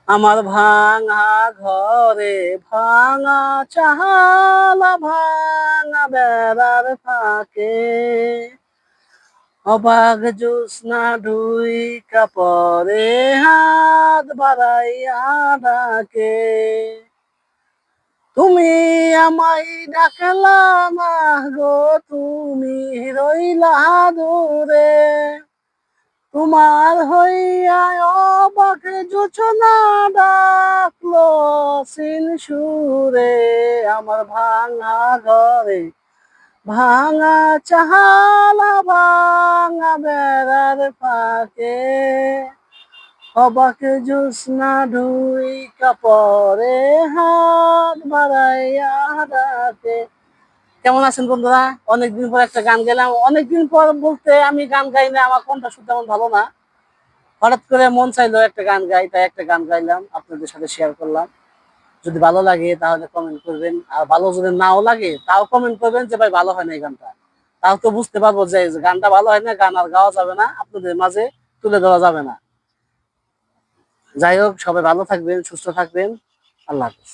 আমার ভাঙা ঘরে ভাঙা চালা ভাঙা বেড়ার ফাঁকে অবাক জোৎস্না ঢুই কাপড়ে হাত বাড়াইয়া ডাকে তুমি আমায় ডাকলা না গো তুমি রইলা দূরে তোমার হইয়া অবাক জোছনা ডাকলো সিন সুরে আমার ভাঙা ঘরে ভাঙা চাহালা ভাঙা বেড়ার ফাঁকে অবাক জোৎস্না ঢুই কাপড়ে হাত বাড়াইয়া ডাকে। কেমন আছেন বন্ধুরা? অনেকদিন পর একটা গান গেলাম। অনেকদিন পর বলতে আমি গান গাই না, আমার কণ্ঠটা শুনতে তেমন ভালো না। হঠাৎ করে মন চাইলো একটা গান গাই, তাই একটা গান গাইলাম, আপনাদের সাথে শেয়ার করলাম। যদি ভালো লাগে তাহলে কমেন্ট করবেন, আর ভালো যদি নাও লাগে তাও কমেন্ট করবেন যে ভাই ভালো হয় না এই গানটা। তাও তো বুঝতে পারবো যে গানটা ভালো হয় না, গান আর গাওয়া যাবে না, আপনাদের মাঝে তুলে ধরা যাবে না। যাই হোক, সবাই ভালো থাকবেন, সুস্থ থাকবেন। আল্লাহ হাফেজ।